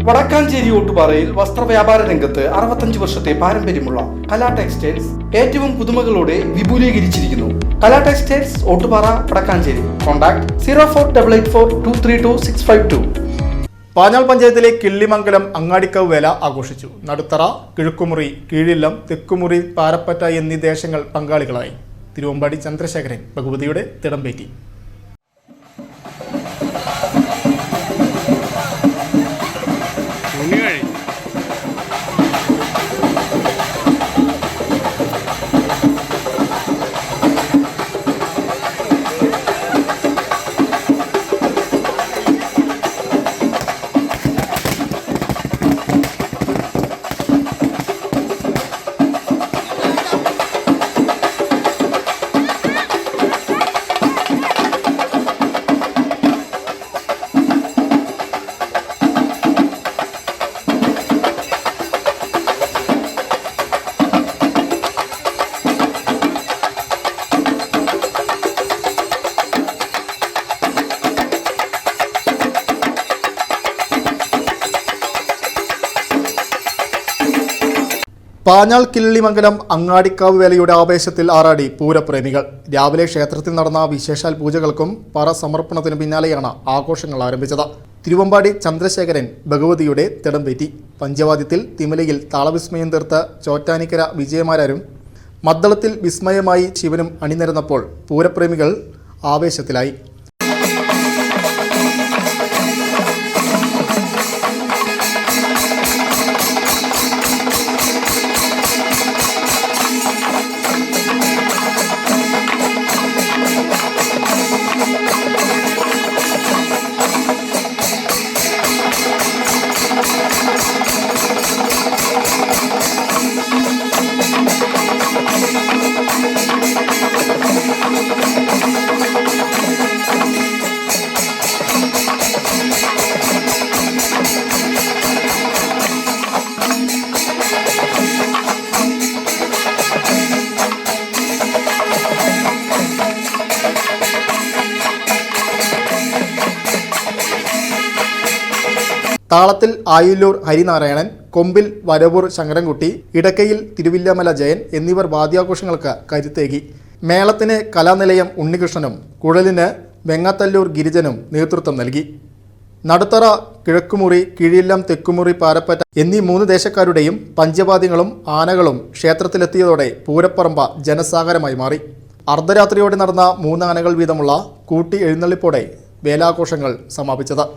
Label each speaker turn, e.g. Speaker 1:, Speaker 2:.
Speaker 1: വടക്കാഞ്ചേരി ഓട്ടുപാറയിൽ വസ്ത്രവ്യാപാര രംഗത്ത് 65 വർഷത്തെ പാരമ്പര്യമുള്ള കലാ ടെക്സ്റ്റൈൽസ് ഏറ്റവും പുതുമകളോടെ വിപുലീകരിച്ചിരിക്കുന്നു. കലാ ടെക്സ്റ്റൈൽസ് ഓട്ടുപാറ വടക്കാഞ്ചേരി. കോൺടാക്ട് 04884232
Speaker 2: പാഞ്ഞാൾ പഞ്ചായത്തിലെ കിള്ളിമംഗലം അങ്ങാടിക്കവ് വേല ആഘോഷിച്ചു. നടുത്തറ, കിഴക്കുമുറി, കീഴില്ലം, തെക്കുമുറി, പാരപ്പറ്റ എന്നീ ദേശങ്ങൾ പങ്കാളികളായി. തിരുവമ്പാടി ചന്ദ്രശേഖരൻ ഭഗവതിയുടെ തിടമ്പേറ്റി. പാഞ്ഞാൾ കിള്ളിമംഗലം അങ്ങാടിക്കാവ് വേലയുടെ ആവേശത്തിൽ ആറാടി പൂരപ്രേമികൾ. രാവിലെ ക്ഷേത്രത്തിൽ നടന്ന വിശേഷാൽ പൂജകൾക്കും പറ സമർപ്പണത്തിനു പിന്നാലെയാണ് ആഘോഷങ്ങൾ ആരംഭിച്ചത്. തിരുവമ്പാടി ചന്ദ്രശേഖരൻ ഭഗവതിയുടെ തിടമ്പേറ്റി. പഞ്ചവാദ്യത്തിൽ തിമലയിൽ താളവിസ്മയം തീർത്ത് ചോറ്റാനിക്കര വിജയമാരും മദ്ദളത്തിൽ വിസ്മയമായി ശിവനും അണിനിരന്നപ്പോൾ പൂരപ്രേമികൾ ആവേശത്തിലായി. താളത്തിൽ ആയില്ലൂർ ഹരിനാരായണൻ, കൊമ്പിൽ വരവൂർ ശങ്കരൻകുട്ടി, ഇടക്കയിൽ തിരുവില്ലാമല ജയൻ എന്നിവർ വാദ്യാഘോഷങ്ങൾക്ക് കരുത്തേകി. മേളത്തിന് കലാനിലയം ഉണ്ണികൃഷ്ണനും കുഴലിന് വെങ്ങാത്തല്ലൂർ ഗിരിജനും നേതൃത്വം നൽകി. നടുത്തറ, കിഴക്കുമുറി, കീഴില്ലം, തെക്കുമുറി, പാരപ്പറ്റ എന്നീ 3 ദേശക്കാരുടെയും പഞ്ചവാദ്യങ്ങളും ആനകളും ക്ഷേത്രത്തിലെത്തിയതോടെ പൂരപ്പറമ്പ ജനസാഗരമായി മാറി. അർദ്ധരാത്രിയോടെ നടന്ന 3 ആനകൾ വീതമുള്ള കൂട്ടി എഴുന്നള്ളിപ്പോടെ വേലാഘോഷങ്ങൾ സമാപിച്ചത്.